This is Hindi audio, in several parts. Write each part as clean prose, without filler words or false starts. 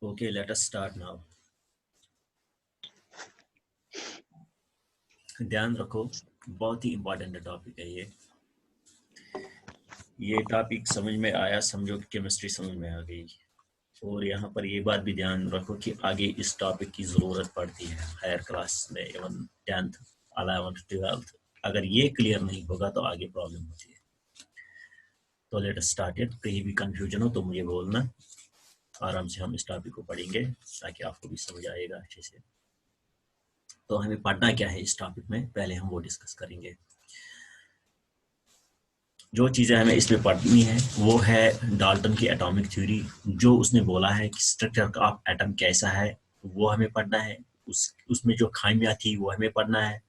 Okay, let us start now. ध्यान रखो, बहुत ही इंपॉर्टेंट टॉपिक है ये टॉपिक समझ में आया, समझो कि केमिस्ट्री समझ में आ गई। और यहाँ पर ये बात भी ध्यान रखो कि आगे इस टॉपिक की ज़रूरत पड़ती है हायर क्लास में, इवन 10th 11th 12th। अगर ये क्लियर नहीं होगा तो आगे प्रॉब्लम होती है। तो लेट अस स्टार्ट इट। कहीं भी कंफ्यूजन हो तो मुझे बोलना, आराम से हम इस टॉपिक को पढ़ेंगे ताकि आपको भी समझ आएगा अच्छे से। तो हमें पढ़ना क्या है इस टॉपिक में, पहले हम वो डिस्कस करेंगे। जो चीज़ें हमें इसमें पढ़नी है वो है डाल्टन की एटॉमिक थ्योरी। जो उसने बोला है कि स्ट्रक्चर ऑफ एटम कैसा है वो हमें पढ़ना है। उसमें जो खामियां थी वो हमें पढ़ना है।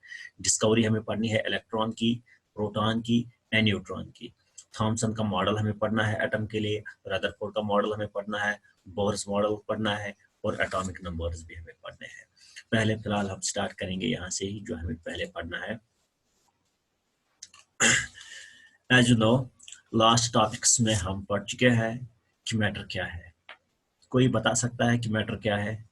डिस्कवरी हमें पढ़नी है इलेक्ट्रॉन की, प्रोटॉन की एंड न्यूट्रॉन की। थॉमसन का मॉडल हमें पढ़ना है एटम के लिए। रदरफोर्ड का मॉडल हमें पढ़ना है। बोर्स मॉडल पढ़ना है और एटॉमिक नंबर्स भी हमें पढ़ने हैं। पहले फिलहाल हम स्टार्ट करेंगे यहाँ से ही, जो हमें पहले पढ़ना है। As you know, last topics में हम पढ़ चुके हैं कि मैटर क्या है। कोई बता सकता है कि मैटर क्या है?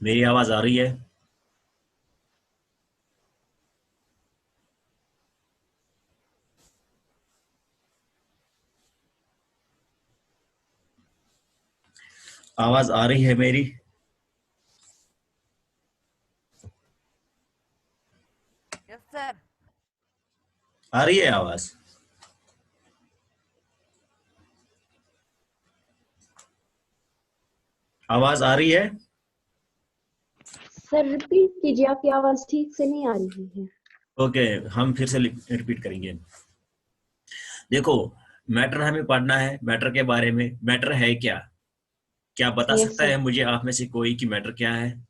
मेरी आवाज आ रही है? आवाज आ रही है मेरी? Yes sir. आ रही है आवाज? आवाज आ रही है? सर रिपीट कीजिए, आपकी आवाज ठीक से नहीं आ रही है। ओके, हम फिर से रिपीट करेंगे। देखो, मैटर हमें पढ़ना है। मैटर के बारे में, मैटर है क्या? क्या बता यस सकता सर। है मुझे आप में से कोई कि मैटर क्या है?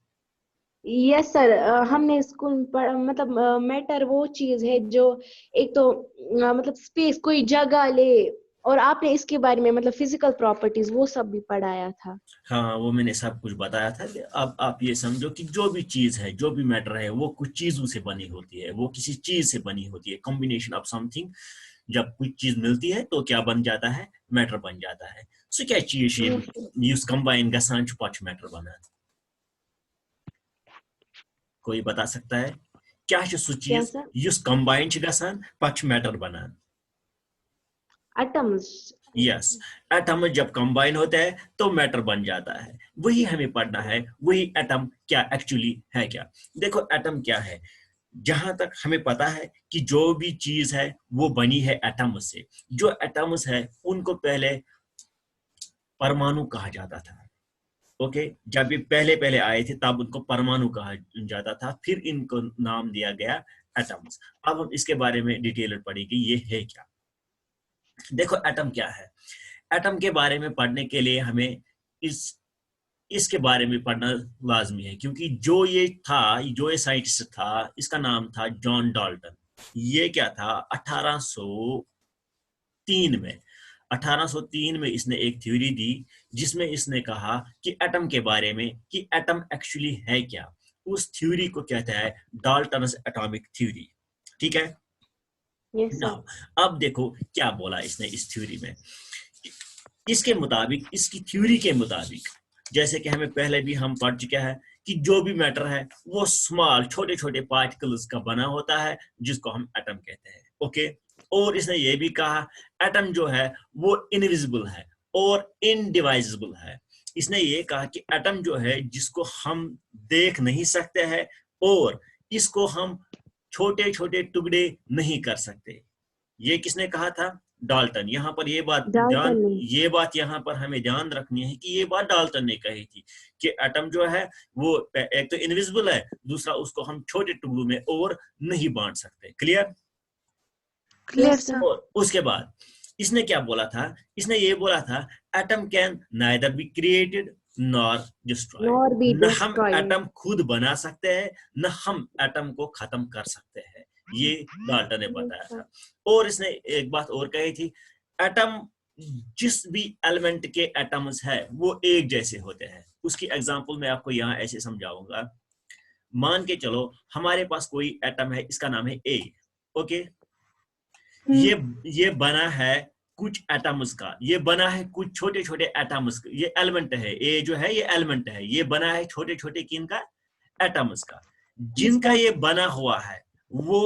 यस सर, हमने स्कूल में पढ़ा, मतलब मैटर वो चीज है जो एक तो मतलब स्पेस, कोई जगह ले, और आपने इसके बारे में मतलब फिजिकल प्रॉपर्टीज वो सब भी पढ़ाया था। हाँ, वो मैंने सब कुछ बताया था कि अब आप ये समझो कि जो भी चीज है, जो भी मैटर है, वो कुछ चीजों से बनी होती है, वो किसी चीज से बनी होती है, कॉम्बिनेशन ऑफ समथिंग। जब कुछ चीज मिलती है तो क्या बन जाता है? मैटर बन जाता है। सो क्या चीज यस सर। यूज कंबाइन गसान पच मैटर बना? कोई बता सकता है क्या है सो क्या चीज सर? यूज कंबाइन गसान पच मैटर बना? एटम्स। यस, एटम जब कंबाइन होता है तो मैटर बन जाता है। वही हमें पढ़ना है, वही एटम क्या एक्चुअली है। क्या देखो, एटम क्या है। जहां तक हमें पता है कि जो भी चीज है वो बनी है एटम से। जो एटम्स है उनको पहले परमाणु कहा जाता था। ओके, जब ये पहले पहले आए थे तब उनको परमाणु कहा जाता था, फिर इनको नाम दिया गया एटम्स। अब हम इसके बारे में डिटेल पढ़ेंगे ये है क्या। देखो, एटम क्या है। एटम के बारे में पढ़ने के लिए हमें इस इसके बारे में पढ़ना लाजमी है, क्योंकि जो ये साइंटिस्ट था, इसका नाम था जॉन डाल्टन। ये क्या था, 1803 में 1803 में इसने एक थ्योरी दी, जिसमें इसने कहा कि एटम के बारे में कि एटम एक्चुअली है क्या। उस थ्योरी को कहता है डाल्टन्स एटॉमिक थ्योरी। ठीक है यस ना? सर। अब देखो क्या बोला इसने इस थ्योरी में। इसके मुताबिक, इसकी थ्योरी के मुताबिक, जैसे कि हमें पहले भी हम पढ़ चुके हैं कि जो भी मैटर है वो स्मॉल, छोटे छोटे पार्टिकल्स का बना होता है, जिसको हम एटम कहते हैं। ओके, और इसने ये भी कहा एटम जो है वो इनविजिबल है और इनडिवाइजिबल है। इसने ये कहा कि एटम जो है, जिसको हम देख नहीं सकते हैं और इसको हम छोटे छोटे टुकड़े नहीं कर सकते। ये किसने कहा था? डाल्टन। यहाँ पर डाल्टन ने। ये बात यहाँ पर हमें ध्यान रखनी है कि ये बात डाल्टन ने कही थी कि एटम जो है वो एक तो इनविजिबल है, दूसरा उसको हम छोटे टुकड़ों में और नहीं बांट सकते। Clear? Clear yes sir. Sir. और उसके बाद इसने क्या बोला था? इसने ये बोला था atom can neither be created nor destroyed. Nor be न हम डिस्ट्रॉयड। एटम खुद बना सकते हैं, न हम एटम को खत्म कर सकते हैं। ये डाल्टन ने यस बताया सर। था। और इसने एक बात और कही थी, एटम, जिस भी एलिमेंट के एटम्स है वो एक जैसे होते हैं। उसकी एग्जांपल मैं आपको यहाँ ऐसे समझाऊंगा। मान के चलो हमारे पास कोई एटम है, इसका नाम है ए। ओके, ये बना है कुछ एटम्स का, ये बना है कुछ छोटे छोटे एटम्स का, ये एलिमेंट है, ये जो है ये एलिमेंट है, ये बना है छोटे छोटे किन का, एटम्स का, जिनका ये बना हुआ है वो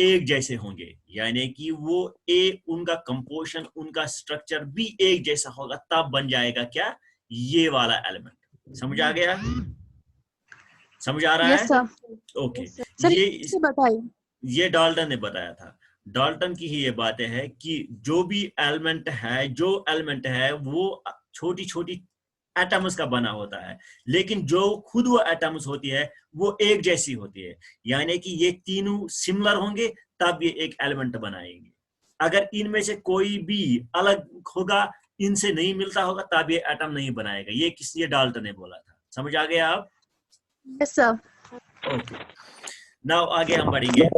एक जैसे होंगे, यानी कि वो उनका कंपोजिशन, उनका स्ट्रक्चर भी एक जैसा होगा, तब बन जाएगा क्या, ये वाला एलिमेंट। समझ आ गया? समझ आ रहा है? ओके। सर ये बताइए। ये डाल्टन ने बताया था, डाल्टन की ही ये बातें हैं कि जो भी एलिमेंट है, जो एलिमेंट है वो छोटी छोटी एटम्स का बना होता है, लेकिन जो खुद वो एटम्स होती है वो एक जैसी होती है, यानी कि ये तीनों सिमिलर होंगे तब ये एक एलिमेंट बनाएंगे। अगर इनमें से कोई भी अलग होगा, इनसे नहीं मिलता होगा, तब ये एटम नहीं बनाएगा। ये डाल्टन ने बोला था। समझ आ गया आप? Yes sir. ओके, नाउ आगे हम बढ़ेंगे।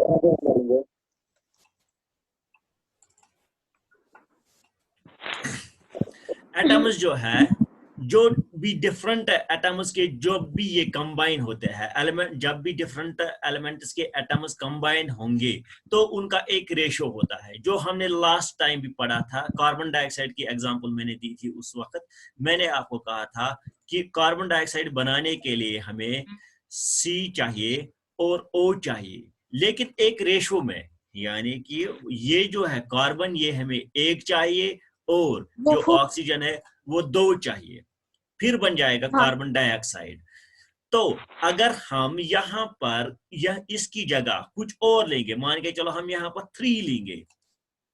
एटम्स जो है, जो भी डिफरेंट एटम्स के जो भी ये कंबाइन होते हैं एलिमेंट, जब भी डिफरेंट एलिमेंट्स के एटम्स कंबाइन होंगे तो उनका एक रेशो होता है, जो हमने लास्ट टाइम भी पढ़ा था। कार्बन डाइऑक्साइड की एग्जांपल मैंने दी थी, उस वक्त मैंने आपको कहा था कि कार्बन डाइऑक्साइड बनाने के लिए हमें C चाहिए और O चाहिए, लेकिन एक रेशो में, यानी कि ये जो है कार्बन, ये हमें 1 चाहिए और जो ऑक्सीजन है वो 2 चाहिए, फिर बन जाएगा कार्बन डाइऑक्साइड। तो अगर हम यहाँ पर इसकी जगह कुछ और लेंगे, मान के चलो हम यहाँ पर 3 लेंगे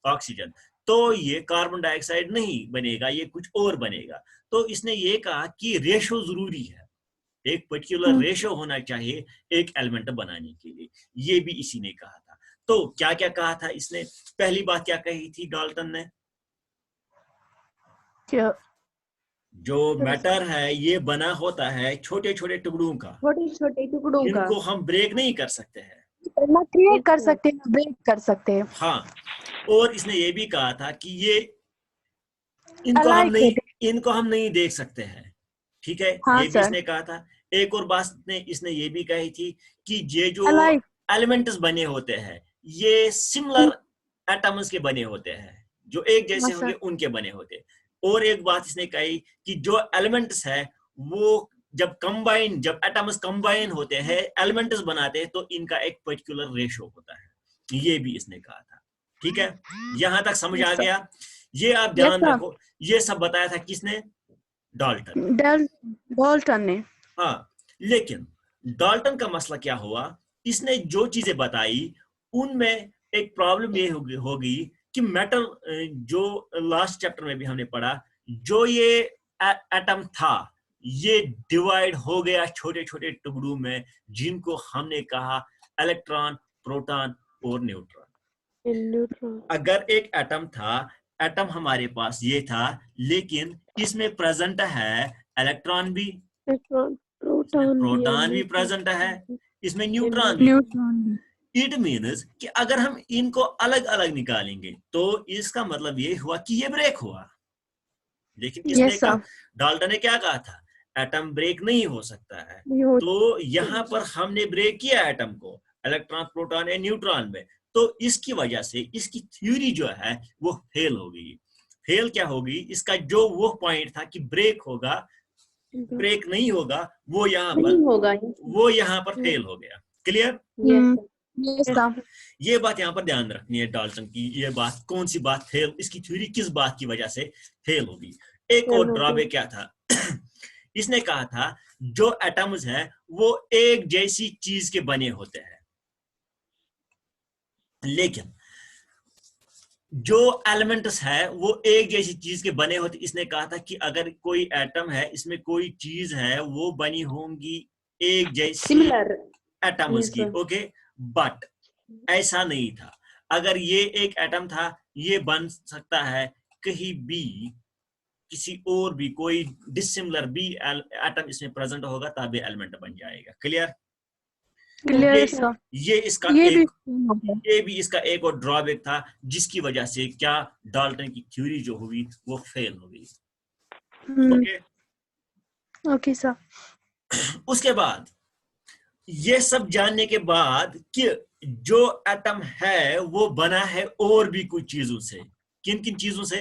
ऑक्सीजन, तो ये कार्बन डाइऑक्साइड नहीं बनेगा, ये कुछ और बनेगा। तो इसने ये कहा कि रेशो जरूरी है, एक पर्टिकुलर रेशो होना चाहिए एक एलिमेंट बनाने के लिए, ये भी इसी ने कहा था। तो क्या क्या कहा था इसने? पहली बात क्या कही थी डाल्टन ने? जो मैटर है ये बना होता है छोटे छोटे टुकड़ों का, छोटे छोटे टुकड़ों का, इनको हम ब्रेक नहीं कर सकते हैं, क्रिएट कर सकते हैं, ब्रेक कर सकते हैं। हाँ, और इसने ये भी कहा था कि ये इनको हम नहीं देख सकते हैं, ठीक है? हाँ, ये भी इसने कहा था। एक और बात इसने ये भी कही थी कि ये जो एलिमेंट्स बने होते हैं ये सिमिलर एटम्स के बने होते हैं, जो एक जैसे होंगे उनके बने होते हैं। और एक बात इसने कही कि जो एलिमेंट्स है वो जब एटम्स कंबाइन होते हैं, एलिमेंट्स बनाते हैं, तो इनका एक पर्टिकुलर रेशो होता है, ये भी इसने कहा था। ठीक है, यहां तक समझ आ गया? ये आप ध्यान रखो, ये सब बताया था किसने? डाल्टन ने। हाँ, लेकिन डाल्टन का मसला क्या हुआ, इसने जो चीजें बताई उनमें एक प्रॉब्लम ये होगी कि मेटल, जो लास्ट चैप्टर में भी हमने पढ़ा, जो ये एटम था ये डिवाइड हो गया छोटे छोटे टुकड़ों में, जिनको हमने कहा इलेक्ट्रॉन, प्रोटॉन और न्यूट्रॉन। अगर एक एटम था, एटम हमारे पास ये था, लेकिन इसमें प्रेजेंट है इलेक्ट्रॉन भी, प्रोटॉन भी प्रेजेंट है, इसमें न्यूट्रॉन भी। इट मीन्स कि अगर हम इनको अलग अलग निकालेंगे तो इसका मतलब ये हुआ कि ये ब्रेक हुआ। लेकिन किसने कहा? डाल्टन ने क्या कहा था? एटम ब्रेक नहीं हो सकता है। तो यहाँ पर हमने ब्रेक किया एटम को इलेक्ट्रॉन, प्रोटॉन या न्यूट्रॉन में, तो इसकी वजह से इसकी थ्योरी जो है वो फेल हो गई। फेल क्या होगी? इसका जो वो पॉइंट था कि ब्रेक होगा, ब्रेक नहीं होगा, वो यहाँ पर फेल हो गया। क्लियर? ये बात यहाँ पर ध्यान रखनी है डाल्टन की। ये बात कौन सी बात फेल, इसकी थ्योरी किस बात की वजह से फेल होगी? एक और ड्रॉबैक क्या था? इसने कहा था जो एटम्स है वो एक जैसी चीज के बने होते हैं, लेकिन जो एलिमेंट्स है वो एक जैसी चीज के बने होते। इसने कहा था कि अगर कोई एटम है, इसमें कोई चीज है, वो बनी होंगी एक जैसी एटम्स की, ओके? बट ऐसा नहीं था। अगर ये एक एटम था, ये बन सकता है कहीं भी, किसी और भी कोई डिसिमिलर भी एटम इसमें प्रेजेंट होगा तब ये एलिमेंट बन जाएगा। क्लियर? ये भी इसका एक और ड्रॉबैक था, जिसकी वजह से क्या डाल्टन की थ्योरी जो हुई वो फेल हो गई। Okay sir. उसके बाद ये सब जानने के बाद कि जो एटम है वो बना है और भी कुछ चीजों से। किन किन चीजों से?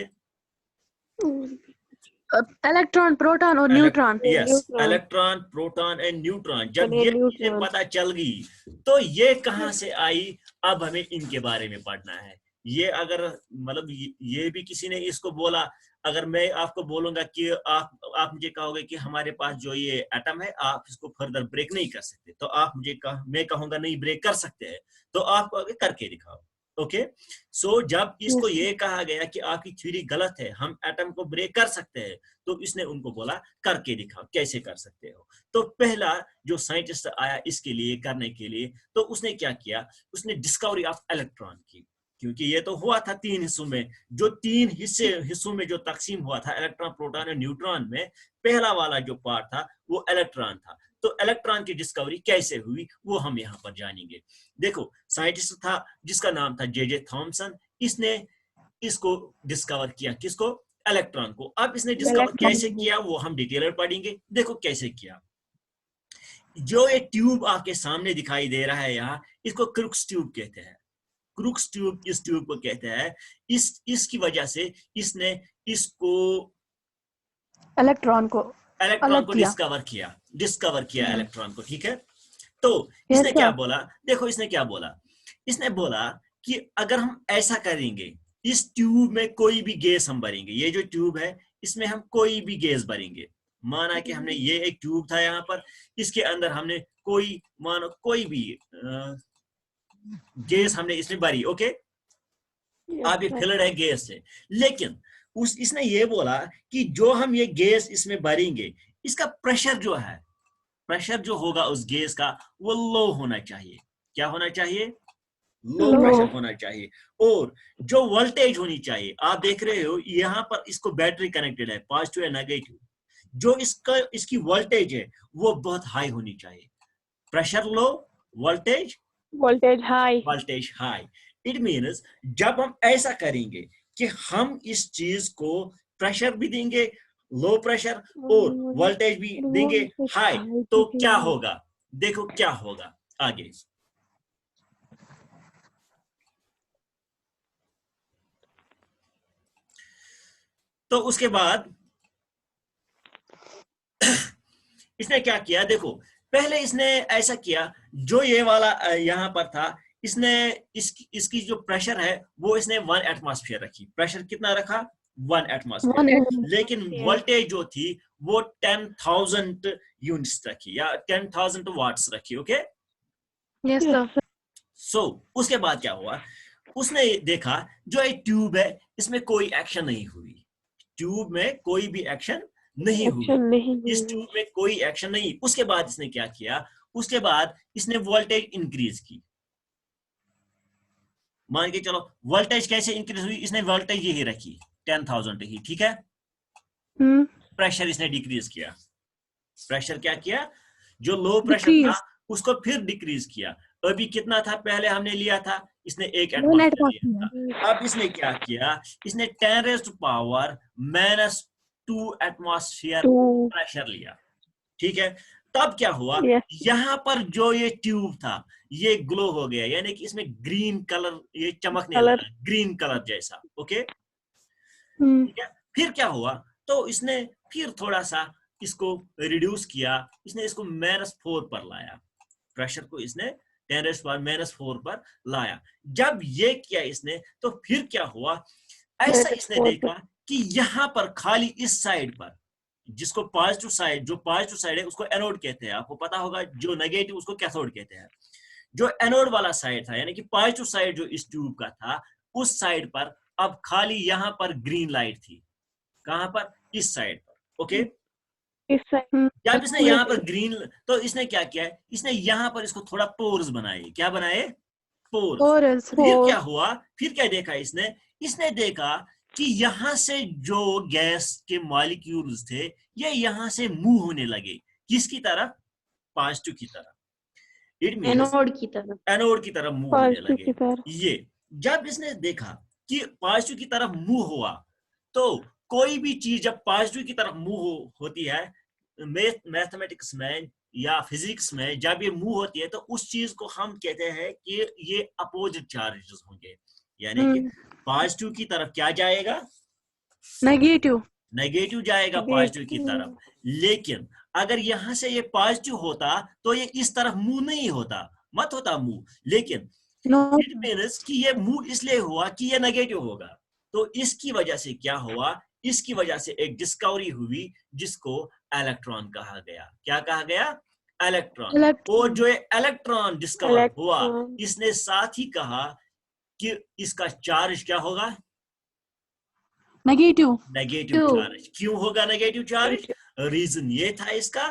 इलेक्ट्रॉन, प्रोटॉन और neutron. Yes, neutron electron, proton and neutron. जब और ये चीजें न्यूट्रॉन पता चल गई तो ये कहां से आई, अब हमें इनके बारे में पढ़ना है। ये अगर मतलब ये भी किसी ने इसको बोला, अगर मैं आपको बोलूंगा कि आप मुझे कहोगे कि हमारे पास जो ये एटम है आप इसको फर्दर ब्रेक नहीं कर सकते, तो आप मुझे मैं कहूंगा नहीं ब्रेक कर सकते हैं, तो आप कहोगे करके दिखाओ। ओके, सो जब इसको Yes. ये कहा गया कि आपकी थ्योरी गलत है, हम एटम को ब्रेक कर सकते हैं, तो इसने उनको बोला करके दिखाओ कैसे कर सकते हो। तो पहला जो साइंटिस्ट आया इसके लिए करने के लिए, तो उसने क्या किया, उसने डिस्कवरी ऑफ इलेक्ट्रॉन की। क्योंकि ये तो हुआ था 3 हिस्सों में, जो 3 हिस्सों में जो तकसीम हुआ था इलेक्ट्रॉन, प्रोटॉन और न्यूट्रॉन में, पहला वाला जो पार्ट था वो इलेक्ट्रॉन था। तो इलेक्ट्रॉन की डिस्कवरी कैसे हुई वो हम यहाँ पर जानेंगे। देखो, साइंटिस्ट था जिसका नाम था जे थॉमसन, इसने इसको डिस्कवर किया, किसको? इलेक्ट्रॉन को। अब इसने डिस्कवर कैसे किया वो हम डिटेलर पढ़ेंगे। देखो कैसे किया। जो ये ट्यूब आपके सामने दिखाई दे रहा है यहाँ, इसको क्रुक्स ट्यूब कहते हैं। क्रुक्स ट्यूब इस ट्यूब को कहते हैं। इसकी वजह से इसने इसको इलेक्ट्रॉन को डिस्कवर किया इलेक्ट्रॉन को। ठीक है, तो इसने क्या बोला, देखो इसने क्या बोला, इसने बोला कि अगर हम ऐसा करेंगे, इस ट्यूब में कोई भी गैस हम भरेंगे, ये जो ट्यूब है इसमें हम कोई भी गैस भरेंगे। माना कि हमने ये एक ट्यूब था यहाँ पर, इसके अंदर हमने कोई मानो कोई भी गैस हमने इसमें भरी। ओके, अब ये फिल्ड है गैस से, लेकिन इसने ये बोला कि जो हम ये गैस इसमें भरेंगे, इसका प्रेशर जो है, प्रेशर जो होगा उस गैस का वो लो होना चाहिए। क्या होना चाहिए? लो प्रेशर होना चाहिए। और जो वोल्टेज होनी चाहिए, आप देख रहे हो यहाँ पर इसको बैटरी कनेक्टेड है, पॉजिटिव या नेगेटिव, जो इसकी वोल्टेज है वो बहुत हाई होनी चाहिए। Pressure low, voltage high. It means जब हम ऐसा करेंगे कि हम इस चीज को प्रेशर भी देंगे लो प्रेशर और वोल्टेज भी देंगे हाई, तो क्या होगा? देखो क्या होगा आगे। तो उसके बाद इसने क्या किया, देखो पहले इसने ऐसा किया, जो ये वाला यहां पर था, इसने इसकी जो प्रेशर है वो इसने 1 एटमॉस्फेयर रखी। प्रेशर कितना रखा? 1 एटमॉस्फेयर। लेकिन वोल्टेज जो थी वो 10,000 यूनिट्स रखी या 10,000 वाट्स रखी। Okay, yes sir. सो उसके बाद क्या हुआ, उसने देखा जो एक ट्यूब है इसमें कोई एक्शन नहीं हुई, ट्यूब में कोई भी एक्शन नहीं हुई, इस ट्यूब में कोई एक्शन नहीं। उसके बाद इसने क्या किया, उसके बाद इसने वोल्टेज इंक्रीज की। मान के चलो वोल्टेज कैसे इंक्रीज हुई, इसने वोल्टेज यही रखी 10,000 ही। ठीक है, प्रेशर इसने डिक्रीज किया। प्रेशर क्या किया, जो लो प्रेशर था उसको फिर डिक्रीज किया। अभी कितना था पहले हमने लिया था, इसने 1 एटमॉस्फेयर लिया था। अब इसने क्या किया, इसने 10⁻⁻² एटमॉस्फेयर प्रेशर लिया। ठीक है, तब क्या हुआ, यहाँ पर जो ये ट्यूब था ये ग्लो हो गया, यानी कि इसमें ग्रीन कलर ये चमकने लगा, ग्रीन कलर जैसा। ओके, ठीक है, फिर क्या हुआ, तो इसने फिर थोड़ा सा इसको रिड्यूस किया, इसने इसको -4 पर लाया, प्रेशर को इसने 10⁻⁻4 पर लाया। जब ये किया इसने, तो फिर क्या हुआ, ऐसा इसने देखा कि यहाँ पर खाली इस साइड पर, जिसको पॉजिटिव साइड, जो पॉजिटिव साइड है उसको एनोड कहते हैं, आपको पता होगा, जो नेगेटिव उसको कैथोड कहते हैं। जो एनोड वाला साइड था, यानी कि पॉजिटिव साइड जो इस ट्यूब का था, उस साइड पर अब खाली यहाँ पर ग्रीन लाइट थी। कहां पर? इस साइड पर। ओके, जब इसने यहाँ पर ग्रीन, तो इसने क्या किया, इसने यहाँ पर इसको थोड़ा पोर्स बनाए। क्या बनाए? पोर्स। फिर क्या हुआ, फिर क्या देखा इसने देखा कि यहाँ से जो गैस के मॉलिक्यूल्स थे ये यहाँ से मूव होने लगे, किसकी तरफ? पॉजिटिव की तरफ। इट मींस एनोड की तरफ मूव होने लगे। ये जब इसने देखा कि पॉजिटिव की तरफ मूव हुआ, तो कोई भी चीज जब पॉजिटिव की तरफ मूव होती है, मैथमेटिक्स में या फिजिक्स में जब ये मूव होती है तो उस चीज को हम कहते हैं कि ये अपोजिट चार्जेस होंगे, यानी कि पॉजिटिव की तरफ क्या जाएगा, नेगेटिव। नेगेटिव जाएगा पॉजिटिव की तरफ। लेकिन अगर यहां से ये पॉजिटिव होता तो ये इस तरफ मूव नहीं होता, मत होता मूव, लेकिन नो। इट मीन्स कि ये मूव इसलिए हुआ कि ये नेगेटिव होगा। तो इसकी वजह से क्या हुआ, इसकी वजह से एक डिस्कवरी हुई जिसको इलेक्ट्रॉन कहा गया। क्या कहा गया, इलेक्ट्रॉन। और जो ये इलेक्ट्रॉन डिस्कवर हुआ, इसने साथ ही कहा कि इसका चार्ज क्या होगा, नेगेटिव। Negative charge. क्यों होगा नेगेटिव चार्ज, रीजन ये था इसका,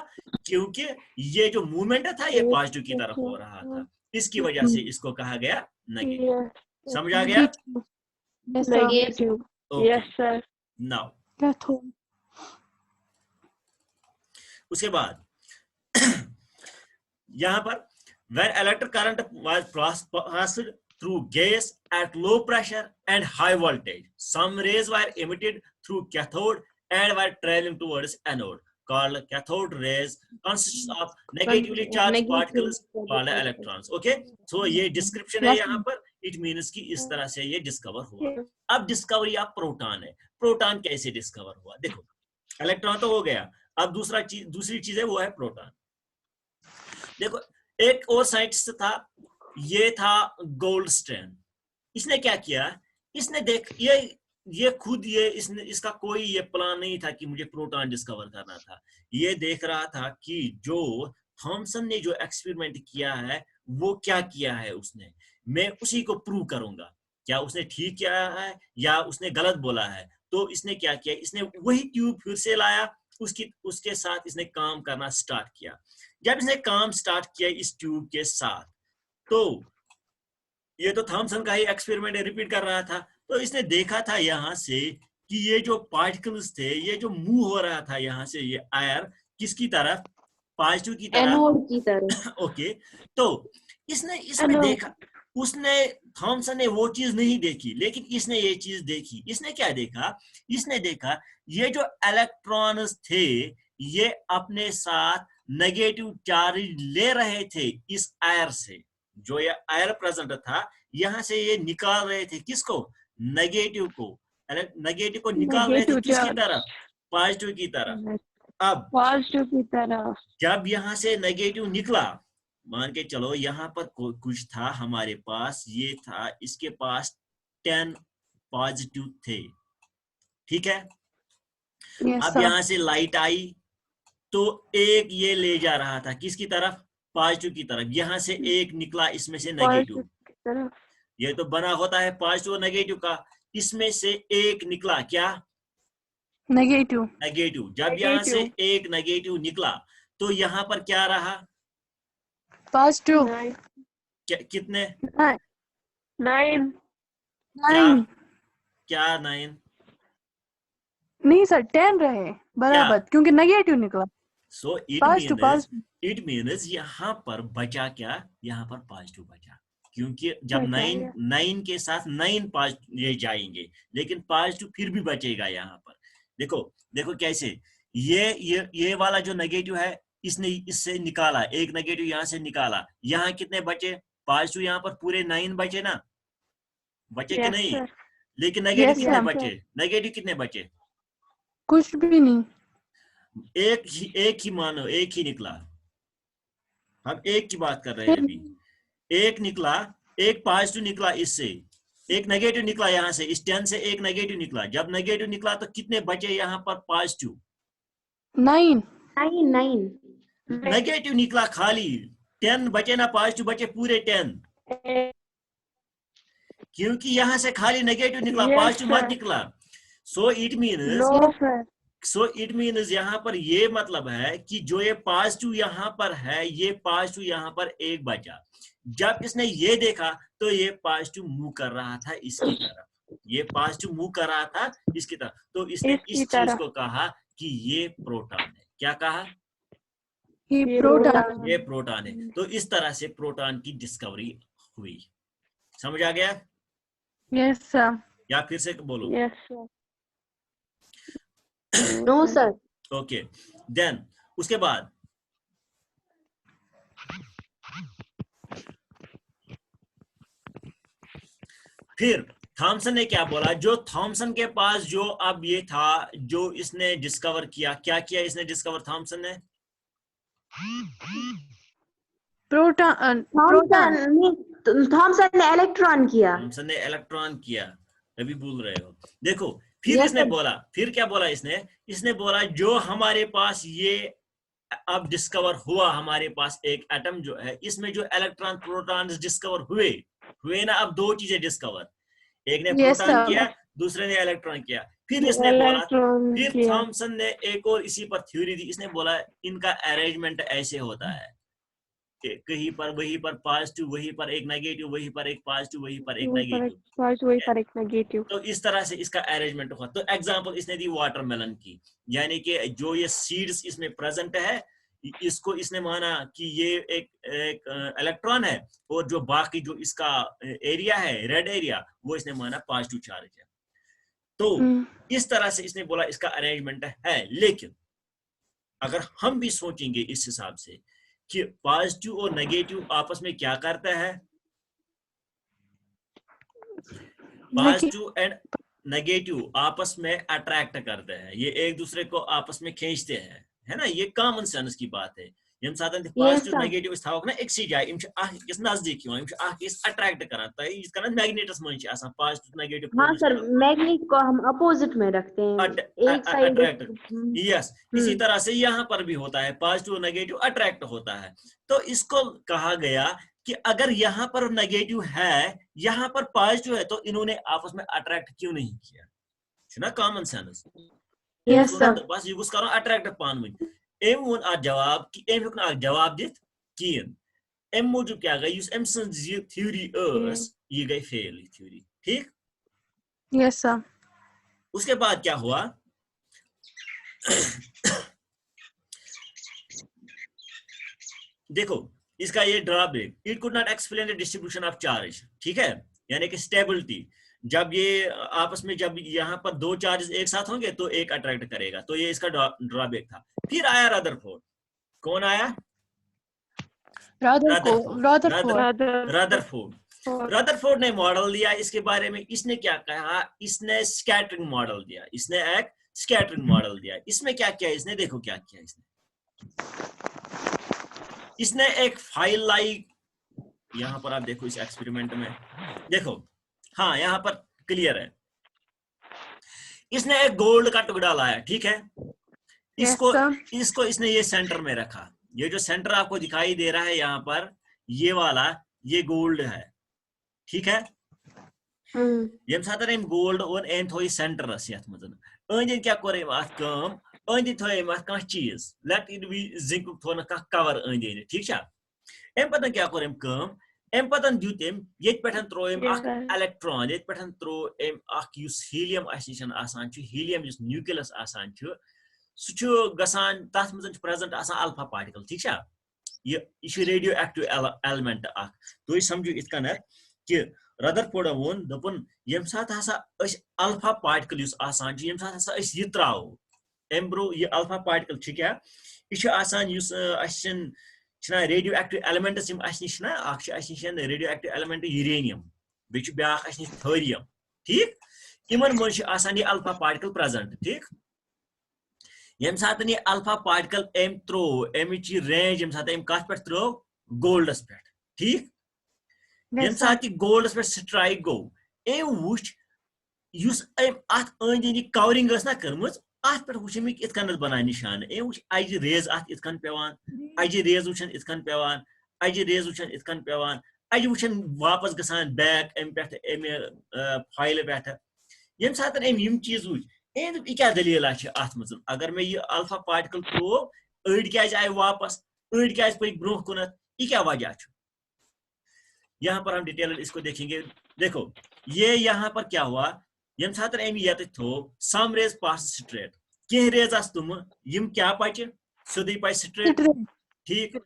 क्योंकि ये जो मूवमेंट था ये पॉजिटिव की तरफ हो रहा था, इसकी वजह से इसको कहा गया नेगेटिव। समझ आ गया? Negative. Okay. Yes, sir. Now उसके बाद यहाँ पर when electric current was passed through gas at low pressure and high voltage, some rays were emitted through cathode and were traveling towards anode, called cathode rays, consists of negatively charged particles called electrons. Okay, so ये description है यहाँ पर, it means कि इस तरह से ये discover हुआ। अब डिस्कवरी ऑफ प्रोटॉन है। प्रोटॉन कैसे डिस्कवर हुआ, देखो इलेक्ट्रॉन तो हो गया, अब दूसरी चीज है वो है प्रोटॉन। देखो एक और साइंटिस्ट था, ये था गोल्डस्टेन। इसने क्या किया, इसने ये खुद इसका कोई ये प्लान नहीं था कि मुझे प्रोटॉन डिस्कवर करना था। ये देख रहा था कि जो थॉमसन ने जो एक्सपेरिमेंट किया है वो क्या किया है उसने, मैं उसी को प्रूव करूंगा, क्या उसने ठीक किया है या उसने गलत बोला है। तो इसने क्या किया, इसने वही ट्यूब फिर से लाया, उसके साथ इसने काम करना स्टार्ट किया। जब इसने काम स्टार्ट किया इस ट्यूब के साथ, तो ये तो थॉमसन का ही एक्सपेरिमेंट रिपीट कर रहा था। तो इसने देखा था यहाँ से कि ये जो पार्टिकल्स थे, ये जो मूव हो रहा था यहाँ से, ये आयर किसकी तरफ, पॉजिटिव की तरफ, एनोड की तरफ। ओके, तो इसने देखा, उसने थॉमसन ने वो चीज नहीं देखी, लेकिन इसने ये चीज देखी। इसने क्या देखा, इसने देखा ये जो इलेक्ट्रॉन्स थे ये अपने साथ नेगेटिव चार्ज ले रहे थे इस आयर से, जो ये आयर प्रेजेंट था यहाँ से ये निकाल रहे थे किसको, नेगेटिव को। नेगेटिव को निकाल रहे थे किसकी तरफ, पॉजिटिव की तरफ। अब पॉजिटिव की तरफ जब यहाँ से नेगेटिव निकला, मान के चलो यहाँ पर कुछ था हमारे पास, ये था, इसके पास 10 पॉजिटिव थे, ठीक है। अब यहाँ से लाइट आई तो एक ये ले जा रहा था किसकी तरफ, पॉजिटिव की तरफ। यहाँ से एक निकला इसमें से नेगेटिव, ये तो बना होता है पॉजिटिव और नेगेटिव का, इसमें से एक निकला क्या, नेगेटिव। नेगेटिव। जब यहाँ से एक नेगेटिव निकला तो यहाँ पर क्या रहा, पॉजिटिव। कितने, 9 क्या 9 नहीं सर 10 रहे बराबर, क्योंकि नेगेटिव निकला। सो इट मीन्स यहाँ पर बचा क्या, यहाँ पर पॉजिटिव बचा, क्योंकि जब 9 के साथ 9 ये जाएंगे, लेकिन पॉजिटिव फिर भी बचेगा यहाँ पर। देखो कैसे, ये वाला जो नेगेटिव है इसने इससे निकाला, एक नेगेटिव यहाँ से निकाला, यहाँ कितने बचे, पॉजिटिव यहाँ पर पूरे 9 बचे ना, बचे कि नहीं, लेकिन नेगेटिव कितने बचे, नेगेटिव कितने बचे, कुछ भी नहीं, एक ही मानो, एक ही निकला। हम एक की बात कर रहे हैं अभी, एक निकला, एक पॉजिटिव निकला, इससे एक नेगेटिव निकला, यहाँ से इस 10 से एक नेगेटिव निकला। जब नेगेटिव निकला तो कितने बचे यहाँ पर पॉजिटिव, 9 नेगेटिव निकला खाली, 10 बचे ना, पॉजिटिव बचे पूरे 10, क्योंकि यहाँ से खाली नेगेटिव निकला, पॉजिटिव मत निकला। सो इट मीन्स यहाँ पर ये मतलब है कि जो ये पॉजिटिव यहाँ पर है, ये पॉजिटिव यहाँ पर एक बचा। जब इसने ये देखा तो ये पॉजिटिव मूव कर रहा था इसकी तरफ, ये पॉजिटिव मूव कर रहा था इसकी तरफ, तो इसने इस चीज को कहा कि ये प्रोटॉन है। क्या कहा, ये प्रोटॉन, ये प्रोटॉन है। तो इस तरह से प्रोटॉन की डिस्कवरी हुई। समझ आ गया? Yes sir. या फिर से बोलो? Yes sir. No sir. Okay, then उसके बाद फिर थॉमसन ने क्या बोला, जो थॉमसन के पास जो अब ये था, जो इसने डिस्कवर किया, क्या किया इसने डिस्कवर थॉमसन ने? प्रोटॉन थॉमसन ने इलेक्ट्रॉन किया। थॉमसन ने इलेक्ट्रॉन किया, अभी भूल रहे हो। देखो फिर Yes, इसने sir. बोला, फिर क्या बोला इसने बोला जो हमारे पास ये अब डिस्कवर हुआ, हमारे पास एक एटम जो है, इसमें जो इलेक्ट्रॉन प्रोटॉन्स डिस्कवर हुए ना, अब दो चीजें डिस्कवर, एक ने Yes, प्रोटॉन sir. किया, दूसरे ने इलेक्ट्रॉन किया। फिर इसने बोला, इलेक्ट्रॉन फिर किया। थॉमसन ने एक और इसी पर थ्योरी दी, इसने बोला इनका अरेंजमेंट ऐसे होता है कि कहीं पर वहीं पर पॉजिटिव, वहीं पर एक नेगेटिव, वहीं पर एक पॉजिटिव, वहीं पर एक वही पर एक नेगेटिव, पॉजिटिव, वही पर एक नेगेटिव। तो इस तरह से इसका अरेंजमेंट हुआ। तो एग्जांपल इसने दी वाटरमेलन की, यानी कि जो ये सीड्स इसमें प्रेजेंट है, इसको इसने माना कि ये एक इलेक्ट्रॉन है, और जो बाकी जो इसका एरिया है, रेड एरिया, वो इसने माना पॉजिटिव चार्ज है। तो इस तरह से इसने बोला इसका अरेंजमेंट है। लेकिन अगर हम भी सोचेंगे इस हिसाब से कि पॉजिटिव और नेगेटिव आपस में क्या करता है, पॉजिटिव एंड नेगेटिव आपस में अट्रैक्ट करते हैं, ये एक दूसरे को आपस में खींचते हैं, है ना, ये कॉमन सेंस की बात है। यम साथन पॉजिटिव नेगेटिव इस थावक ना एक सी जाय, इम छ आ किस नजदीक यवं, इम छ आ किस अट्रैक्ट करन, त इस करन मैग्नेटस मन छ आसान पॉजिटिव नेगेटिव। हाँ सर, मैग्नेट को हम अपोजिट में रखते हैं, एक साइड। यस, इसी तरह से यहाँ पर भी होता है, पॉजिटिव नेगेटिव अट्रैक्ट होता है। तो इसको कहा गया कि अगर यहाँ पर नेगेटिव है, यहाँ पर पॉजिटिव है, तो इन्होंने आपस में अट्रैक्ट क्यों नहीं किया? ना कॉमन सेंस। Yes sir. बस ये करो अट्रैक्ट पान वन। एम वोन आ जवाब कि एम हेक ना जवाब दित कीन। एम मूजूब क्या गई, उस एम सन ये थ्योरी ये गई फेल थ्योरी। ठीक? Yes sir. उसके बाद क्या हुआ? देखो इसका ये drawback, it could not explain the distribution of charge. ठीक है, यानी कि स्टेबिलिटी, जब ये आपस में, जब यहाँ पर दो चार्जेस एक साथ होंगे तो एक अट्रैक्ट करेगा, तो ये इसका ड्रॉबैक था। फिर आया रदरफोर्ड। कौन आया? रदरफोर्ड ने मॉडल दिया इसके बारे में। इसने क्या कहा? इसने स्कैटरिंग मॉडल दिया, इसने एक स्कैटरिंग मॉडल दिया। इसमें क्या किया इसने? देखो क्या किया इसने एक फाइल लाई, यहां पर आप देखो इस एक्सपेरिमेंट में, देखो हाँ यहाँ पर क्लियर है। इसने एक गोल्ड का टुकड़ा लाया, ठीक है, इसको इसने ये सेंटर में रखा। ये जो सेंटर आपको दिखाई दे रहा है यहाँ पर, ये वाला, ये गोल्ड है, ठीक है। यम साथ गोल्ड और एम थो सेंटर अंद क्या कोर अंद थो चीज, लेट इट बी जिंक थो ना कवर अंद, ठीक है। अम पत क्या कोर अम पत दुत ये त्रो इलेक्ट्रॉन, ये त्रो हीलियम हीलियम न्यूक्लियस सह गसान, तथ मज प्रेजेंट अल्फा पार्टिकल, ठीक है। ये रेडियो एक्टिव एलिमेंट तुम समझो इत कन कि रदरफोर्ड वोन दोपन यम साथ अल्फा पार्टिकल यम साथ यह त्रो अम ब्रो यह अल्फा पार्टिकल क्या यह रेडियो एक्टिव एलिमेंट्स निश रेडियो एक्टिव एलिमेंट यूरेनियम, ब्या थोरियम, ठीक। इन मन यह अल्फा पार्टिकल प्रेजेंट, ठीक। यम साथ यह अल्फा पार्टिकल अम त्रो अमिच रेंज यम साथ कत पे त्रो गोल्डस पे, ठीक। यम साथ गोल्डस पे स्ट्राइक गो, अम वुच अत अंद कवरिंग ना कर्म, अत पे वुच अमिक इत कन बना निशान, अम वुच अज रेज अत इत कन पेवान, अज रेज वुचन इत कन पेवान, अज रेज वुचन इत कन पेवान, अज वुचन वापस गसान बैक अम पे अम फाइल पे। यम साथ अम चीज वुच यह क्या दलील अत मज, अगर मैं ये अल्फा पार्टिकल त्रो अड़ क्या आए वापस, अड़ क्या पक ब्रो कुन, यह क्या वजह? यहाँ पर हम डिटेल इसको देखेंगे। देखो ये यहाँ पर क्या हुआ, यम साथ अम ये थो सम रेज पास स्ट्रेट, कह रेज तुम यम क्या पचे सोदी पे स्ट्रेट, ठीक।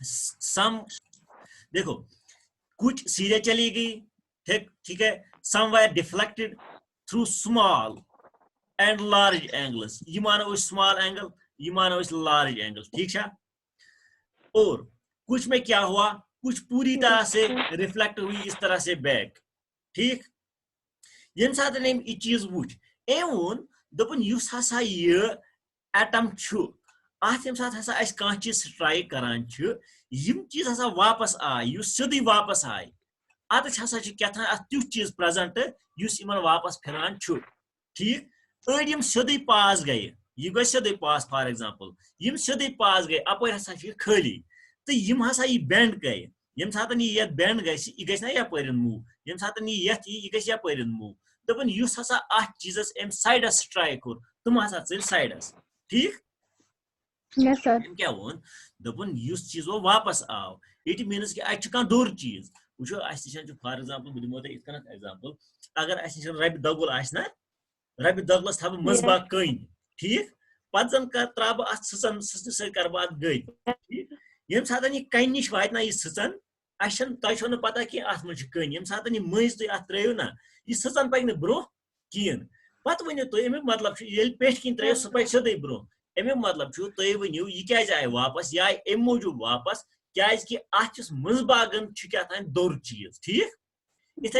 सम देखो कुछ सीधे चली गई, ठीक है, somewhere deflected through small and large angles, ये मानो स्मॉल एंगल, ये मानो लार्ज एंगल, ठीक है। और कुछ में क्या हुआ, कुछ पूरी तरह से रिफ्लेक्ट हुई इस तरह से बैक, ठीक। यम साथ यह चीज वुच एवं दोपन युस हसा ये एटम छु अत यम साथ हसा अस कांच चीज स्ट्राइक करान छु यम चीज हसा वापस आय युस सिद्धि वापस आय अत हसा छु क्या अत तुथ चीज प्रेजेंट युस इमन वापस फिरान छु, ठीक। अड़ यम सिद्धि पास गए, यह गई सिद्धि पास फॉर एग्जांपल यम सिद्धि पास गए अपर हसा छु खाली तो यम हसा यह बेंड गए यम सात यह बेंड गई गई ना यपर मूव यम सात यह गई यपर मूव दोपन युस हसा अत चीजस एम साइडस स्ट्राइक कोर तुम हसा चल साइडस, ठीक। यस सर क्या वोन दोपन युस चीज वो वापस आव इट मीन्स कि अत कह दोर चीज वो अस फॉर एग्जांपल बह दिमो तुम इत एग्जांपल अगर अस रबि दगुल आना रबि दगुलस थव मजबा कन, ठीक, पत जन त्रा बह अत सचन सह कर बह अत गई, ठीक। यम सात यह कन नश वात ना यह सचन तुम पता कि अत मज कन यम सात यह मज तुम अत त्रो ना यह सचन पक ब्रो कहें पत वनो तुम अमुक मतलब पे कन त्रो सह पक सीधे ब्रो अमुक मतलब तुम वनो यह क्या आय वापस यह आय अम मूजूब वापस क्या अत मजबागन क्या दोर चीज, ठीक। इथे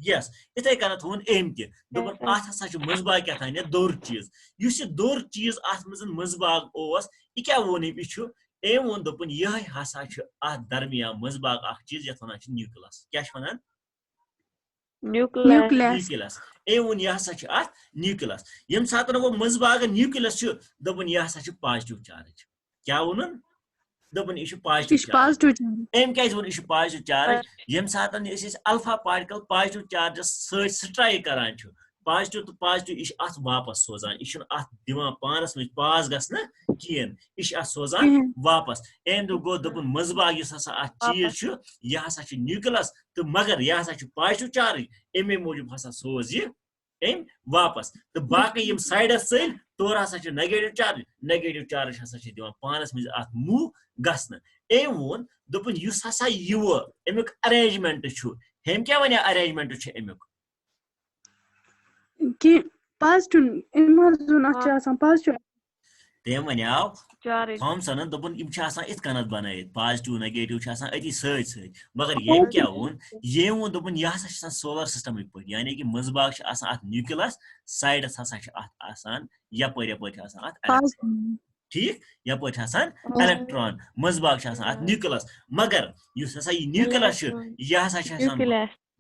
यस इथे थोन अम तपन अत हसा मजबाग क्या दोर चीज इस दोर चीज अत मजबाग यह क्या वोन अम वोन दोपन यह हसा अत दरमियान मजबाग चीज ये वन न्यूक्लियस क्या वन न्यूक्लियस अम वोन यह हसा अत न्यूक्लियस यम सात वो मजबाग न्यूक्लियस दोपन यह हसा पॉजिटिव चार्ज क्या वोन दोपन यह पॉजिटिव चार्ज अम क्या वो यह पॉजिटिव चार्ज यम सात अल्फा पार्टिकल पॉजिटिव चार्जस सत स्ट्राइक करान पॉजिटिव तो पॉजिटिव यह अत वापस सोजान यह अत दिवान पानस मज पास गना कहें यह सोजान वापस अम गो दोपन मजबाग इस हसा अत चीज यह हसा न्यूक्लियस तो मगर यह हसा पॉजिटिव चार्ज अमे मूजूब हसा सोज यह अम वापस तो बाकी यम साइडस चल तोर हसा नेगेटिव चार्ज हसा दिवान पानस मज अत मूव गसन अम वोन दोपन युस हसा यह अमुक अरेंजमेंट हम क्या वन अरेंजमेंट अमुक कि पॉजिटिव पॉजिटिव तम वनाव थॉमसन दोपन इत कन बनात पॉजिटिव नेगेटिव अति सत मगर ये क्या वोन ये वोन दोपन यह हसा सोलर सिस्टम पे यानी कि मजबाग अत न्यूक्लियस साइडस हसा अत यपर अत ठीक यपर इलेक्ट्रॉन मजबाग अत न्यूक्लियस मगर युस हसा यह न्यूक्लियस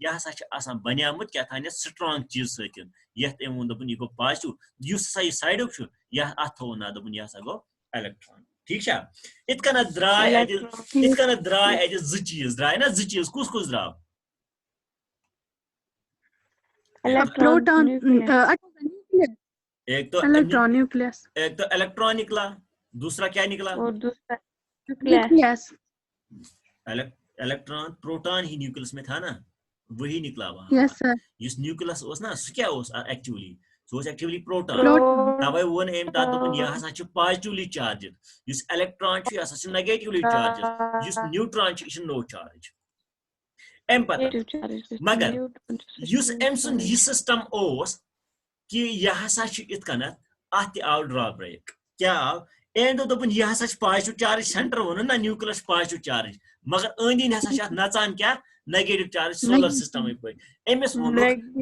यह हसा बनियामुत क्या स्ट्रांग चीज सत यथ अम वो दोपन यह गो पॉजिटिव युस हसा यह साइडुक यह अत थो ना दोपन यह हसा गो इलेक्ट्रॉन, ठीक छा इत कन द्राय अत ज चीज द्राय ना ज चीज कुस द्राव प्रोटॉन एक तो इलेक्ट्रॉन न्यूक्लियस एक तो इलेक्ट्रॉन निकला दूसरा क्या निकला और दूसरा न्यूक्लियस इलेक्ट्रॉन प्रोटॉन ही न्यूक्लियस में था ना वही निकला वहां यस सर युस न्यूक्लियस ना सह क्या एक्चुअली सह एक्चुअली प्रोटॉन तवे वो एम तक दोपन यह हसा पॉजिटिवली चार्ज युस इलेक्ट्रॉन यह हसा नेगेटिवली चार्ज युस न्यूट्रॉन यह नो चार्ज एम पता मगर युस एम सुन यह सिस्टम कि यह हसा इत कन अत आव ड्रॉब्रेक क्या आव एंड दोपन यह हसा पॉजिटिव चार्ज सेंटर वो ना न्यूक्लियस पॉजिटिव चार्ज मगर अंद हसा नचान क्या नेगेटिव चार्ज सोलर सिस्टम पे अमिस वो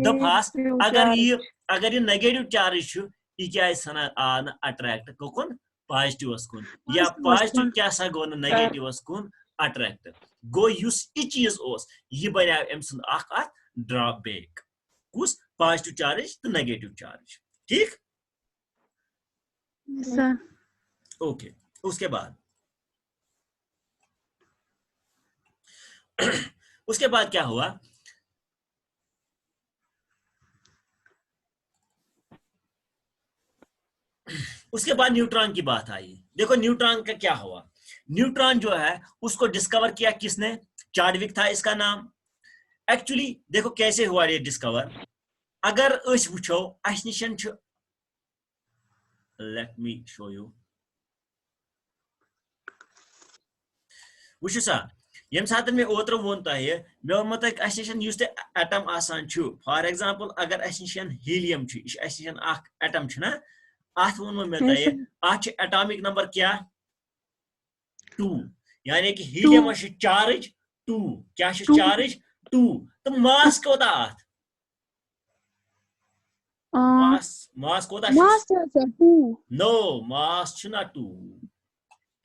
दपास अगर यह नेगेटिव चार्ज यह क्या सना आ न अट्रैक्ट कोकुन पॉजिटिवस कुन या पॉजिटिव क्या सा गो नेगेटिवस कुन अट्रैक्ट गो युस यह चीज यह बना अम सुन अत ड्रॉप बैक कुस पॉजिटिव चार्ज तो नेगेटिव चार्ज, ठीक सर ओके। उसके बाद क्या हुआ उसके बाद न्यूट्रॉन की बात आई। देखो न्यूट्रॉन का क्या हुआ, न्यूट्रॉन जो है उसको डिस्कवर किया किसने, चार्विक था इसका नाम। एक्चुअली देखो कैसे हुआ ये डिस्कवर, अगर अस वुचो अस निशन छु, लेट मी शो यू, वुचो सा यम साथ में ओतर वोन तह मे वोन तक अस निशन युस एटम आसान छु, फॉर एग्जांपल अगर अस निशन हीलियम छु, यह अस निशन अख एटम छु ना, अथ वोन मे तह अथ एटॉमिक नंबर क्या 2, यानी कि हीलियम चार्ज 2 क्या चार्ज 2 तो मास कोता अत मास कोता मास 2 नो मास छुना 2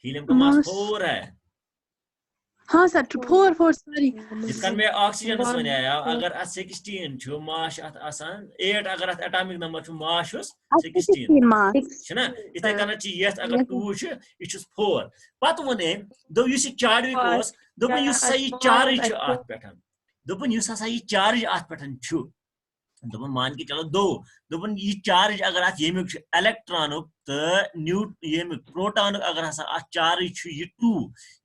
हीलियम का मास 4 है हाँ सर 4 सॉरी जिसका मैं ऑक्सीजन वनाया अगर 16 छु मास अत आसान 8 अगर अत एटॉमिक नंबर छु मास 16 मास छना इथे कन छि यस अगर 2 छु इ छु 4 पत वने दो युस चार्ज कोस दोपन युस सही चार्ज छु अत पेठन दोपन युस सही चार्ज अत पेठन छु दोपन मान के चलो दोपन ये चार्ज अगर अत यमिक इलेक्ट्रॉन तो यमिक प्रोटॉन अगर हसा अत चार्ज छु ये 2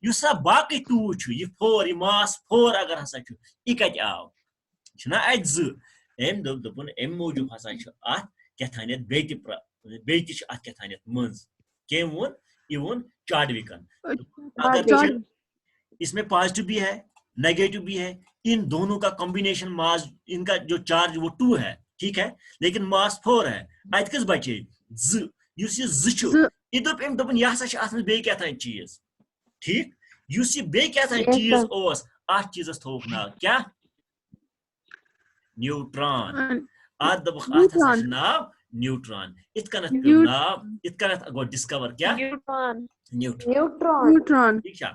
युस बाकी 2 छु ये 4 ये मास 4 अगर हसा छु ये कत आव छना अत ज एम दोपन एम मौजूद हसा छु अत केथानियत बेति छु अत केथानियत मंज के वोन ये वोन चार्विकन अगर इसमें पॉजिटिव भी है नेगेटिव भी है इन दोनों का कॉम्बिनेशन मास इनका जो चार्ज वो 2 है ठीक है लेकिन मास 4 है अत कस बचे ज युस ये ज छु ये दोपन दोपन यह हसा छ अत में बे केथान चीज ठीक युस ये बे केथान चीज ओस अत चीजस थोक नाव क्या न्यूट्रॉन अत दबख अत हसा छ नाव न्यूट्रॉन इत कनत पे नाव इत कनत गो डिस्कवर क्या न्यूट्रॉन ठीक है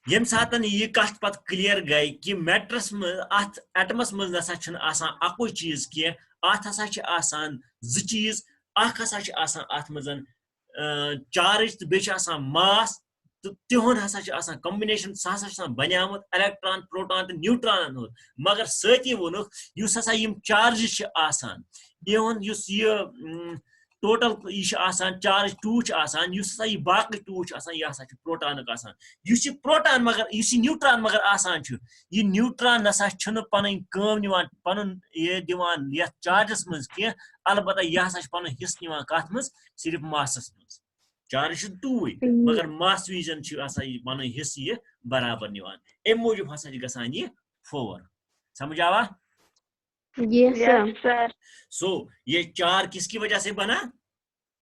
यम सातन ये कथ पत क्लियर गई कि मैटरस में अत एटमस में नसा छन आसान अको चीज के अत हसा छ आसान ज चीज अख हसा छ आसान अत मजन चार्ज तो बेच आसान मास तो तिहुन हसा छ आसान कॉम्बिनेशन हसा छ बनियामत इलेक्ट्रॉन प्रोटॉन तो न्यूट्रॉन हो मगर सती वोनुक युस हसा यम चार्ज छ आसान इवन युस ये टोटल यह आसान चार्ज 2 छ आसान युस हसा ये बाकी 2 छ आसान यह हसा छ प्रोटॉन आसान युस ये प्रोटॉन मगर युस ये न्यूट्रॉन मगर आसान छ ये न्यूट्रॉन नसा छन पन काम निवान पन ये दिवान यह चार्जस मज के अलबत्ता यह हसा छ पन हिस निवान कथ मज सिर्फ मासस मज चार्ज 2 मगर मास विजन छ आसान ये पन हिस ये बराबर निवान एम मौजूद हसा छ गसान ये 4 समझ आवा यस सर सो ये 4 किसकी वजह से बना